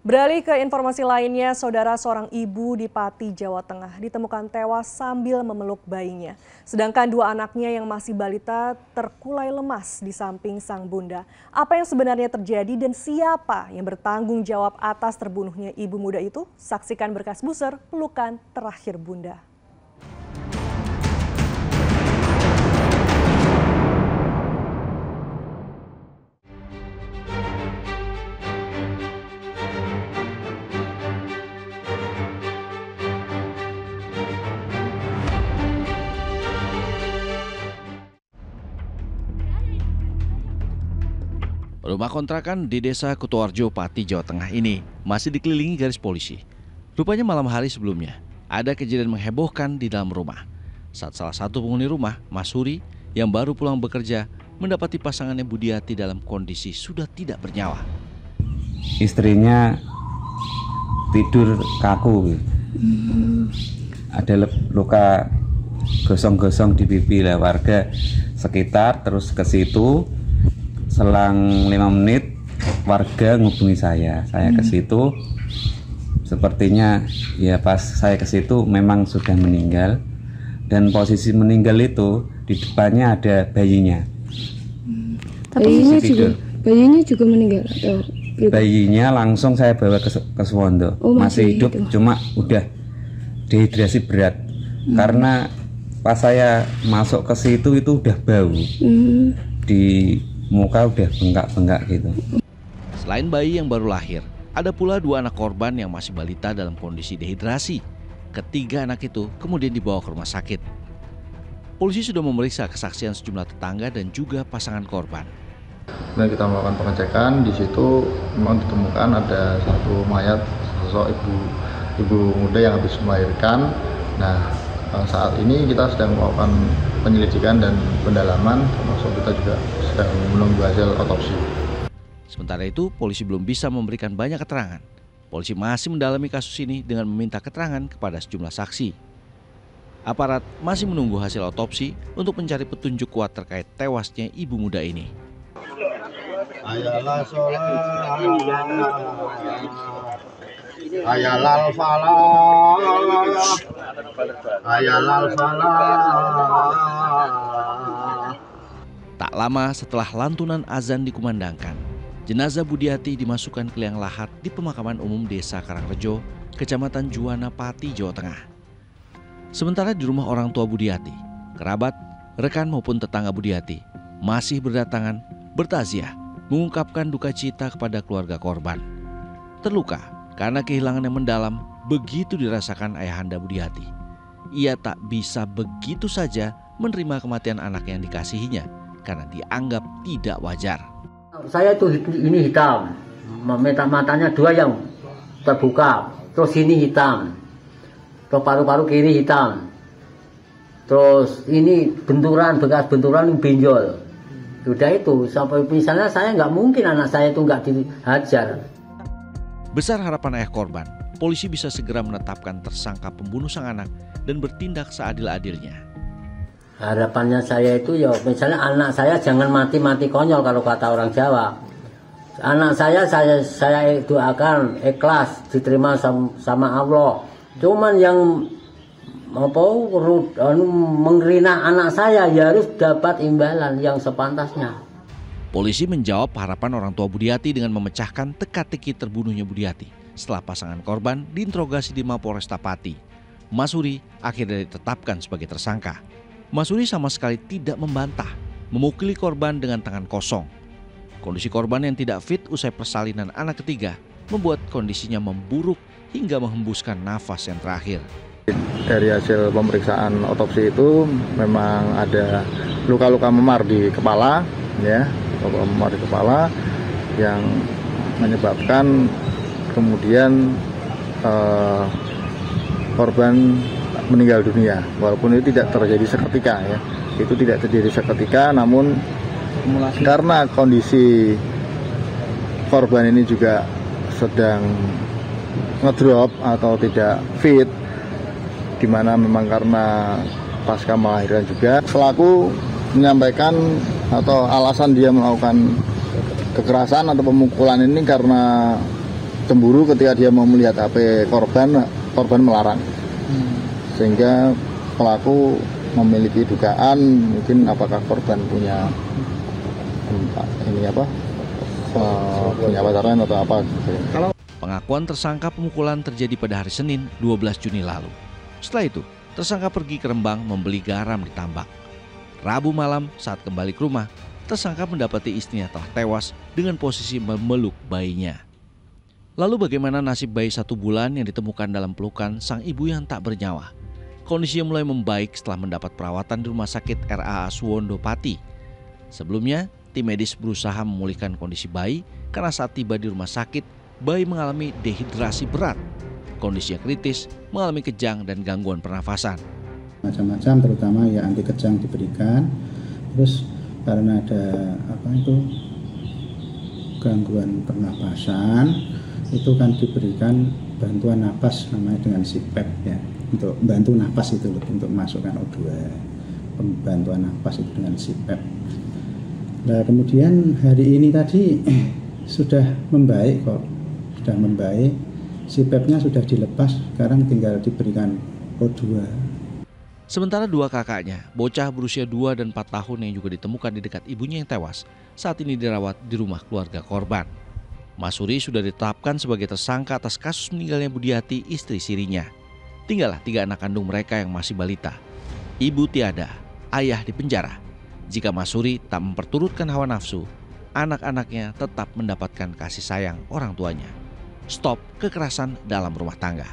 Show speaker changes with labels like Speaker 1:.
Speaker 1: Beralih ke informasi lainnya, saudara seorang ibu di Pati, Jawa Tengah ditemukan tewas sambil memeluk bayinya. Sedangkan dua anaknya yang masih balita terkulai lemas di samping sang bunda. Apa yang sebenarnya terjadi dan siapa yang bertanggung jawab atas terbunuhnya ibu muda itu? Saksikan berkas buser pelukan terakhir bunda.
Speaker 2: Rumah kontrakan di Desa Kutoarjo, Pati, Jawa Tengah ini masih dikelilingi garis polisi. Rupanya malam hari sebelumnya, ada kejadian menghebohkan di dalam rumah. Saat salah satu penghuni rumah, Mas Suri, yang baru pulang bekerja, mendapati pasangannya Budiati dalam kondisi sudah tidak bernyawa.
Speaker 3: Istrinya tidur kaku. Ada luka gosong-gosong di pipi lah. Warga sekitar terus ke situ. Selang 5 menit warga ngubungi saya ke situ. Sepertinya ya pas saya ke situ memang sudah meninggal, dan posisi meninggal itu di depannya ada bayinya.
Speaker 4: Bayinya juga meninggal atau?
Speaker 3: Bayinya langsung saya bawa ke Suwondo. Masih hidup, cuma udah dehidrasi berat. Karena pas saya masuk ke situ itu udah bau. Di muka udah bengkak-bengkak gitu.
Speaker 2: Selain bayi yang baru lahir, ada pula dua anak korban yang masih balita dalam kondisi dehidrasi. Ketiga anak itu kemudian dibawa ke rumah sakit. Polisi sudah memeriksa kesaksian sejumlah tetangga dan juga pasangan korban.
Speaker 5: Dan kita melakukan pengecekan, di situ memang ditemukan ada satu mayat sosok ibu muda yang habis melahirkan. Nah, saat ini kita sedang melakukan penyelidikan dan pendalaman, termasuk kita juga sedang menunggu hasil otopsi.
Speaker 2: Sementara itu, polisi belum bisa memberikan banyak keterangan. Polisi masih mendalami kasus ini dengan meminta keterangan kepada sejumlah saksi. Aparat masih menunggu hasil otopsi untuk mencari petunjuk kuat terkait tewasnya ibu muda ini.
Speaker 6: Ayalah sholat, ayalal falah, ayalal falah.
Speaker 2: Tak lama setelah lantunan azan dikumandangkan, jenazah Budiati dimasukkan ke liang lahat di pemakaman umum Desa Karangrejo, Kecamatan Juwana, Pati, Jawa Tengah. Sementara di rumah orang tua Budiati, kerabat, rekan maupun tetangga Budiati masih berdatangan bertaziah mengungkapkan duka cita kepada keluarga korban. Terluka karena kehilangan yang mendalam begitu dirasakan ayahanda Budiati. Ia tak bisa begitu saja menerima kematian anak yang dikasihinya karena dianggap tidak wajar.
Speaker 7: Saya itu ini hitam, matanya dua yang terbuka, terus ini hitam, terus paru-paru kiri hitam, terus ini benturan, bekas benturan benjol. Udah itu, sampai misalnya saya nggak mungkin anak saya itu nggak dihajar.
Speaker 2: Besar harapan ayah korban, polisi bisa segera menetapkan tersangka pembunuh sang anak dan bertindak seadil-adilnya.
Speaker 7: Harapannya saya itu ya, misalnya anak saya jangan mati-mati konyol kalau kata orang Jawa. Anak saya doakan ikhlas diterima sama Allah. Cuman yang menghina anak saya ya harus dapat imbalan yang sepantasnya.
Speaker 2: Polisi menjawab harapan orang tua Budiati dengan memecahkan teka-teki terbunuhnya Budiati. Setelah pasangan korban diinterogasi di Mapolresta Pati, Mas Suri akhirnya ditetapkan sebagai tersangka. Mas Suri sama sekali tidak membantah, memukuli korban dengan tangan kosong. Kondisi korban yang tidak fit usai persalinan anak ketiga membuat kondisinya memburuk hingga menghembuskan nafas yang terakhir.
Speaker 5: Dari hasil pemeriksaan otopsi itu memang ada luka-luka memar di kepala, ya, luka memar di kepala yang menyebabkan kemudian korban meninggal dunia. Walaupun itu tidak terjadi seketika, ya, itu tidak terjadi seketika, namun karena kondisi korban ini juga sedang ngedrop atau tidak fit, di mana memang karena pasca melahirkan juga, pelaku menyampaikan atau alasan dia melakukan kekerasan atau pemukulan ini karena cemburu ketika dia mau melihat HP korban melarang. Sehingga pelaku memiliki dugaan mungkin apakah korban punya punya pacaran atau apa.
Speaker 2: Pengakuan tersangka pemukulan terjadi pada hari Senin 12 Juni lalu. Setelah itu, tersangka pergi ke Rembang membeli garam di tambak. Rabu malam saat kembali ke rumah, tersangka mendapati istrinya telah tewas dengan posisi memeluk bayinya. Lalu bagaimana nasib bayi 1 bulan yang ditemukan dalam pelukan sang ibu yang tak bernyawa? Kondisinya mulai membaik setelah mendapat perawatan di Rumah Sakit RAA Suwondo Pati. Sebelumnya, tim medis berusaha memulihkan kondisi bayi karena saat tiba di rumah sakit, bayi mengalami dehidrasi berat. Kondisinya kritis, mengalami kejang dan gangguan pernafasan.
Speaker 8: Macam-macam, terutama ya anti kejang diberikan. Terus karena ada gangguan pernapasan, itu kan diberikan bantuan napas namanya dengan CPAP ya, untuk bantu napas itu untuk masukkan O2, pembantuan napas itu dengan CPAP. Nah kemudian hari ini tadi sudah membaik kok, sudah membaik, CPAP-nya sudah dilepas, sekarang tinggal diberikan O2.
Speaker 2: Sementara 2 kakaknya, bocah berusia 2 dan 4 tahun yang juga ditemukan di dekat ibunya yang tewas, saat ini dirawat di rumah keluarga korban. Masuri sudah ditetapkan sebagai tersangka atas kasus meninggalnya Budiati, istri sirinya. Tinggallah 3 anak kandung mereka yang masih balita. Ibu tiada, ayah di penjara. Jika Masuri tak memperturutkan hawa nafsu, anak-anaknya tetap mendapatkan kasih sayang orang tuanya. Stop kekerasan dalam rumah tangga.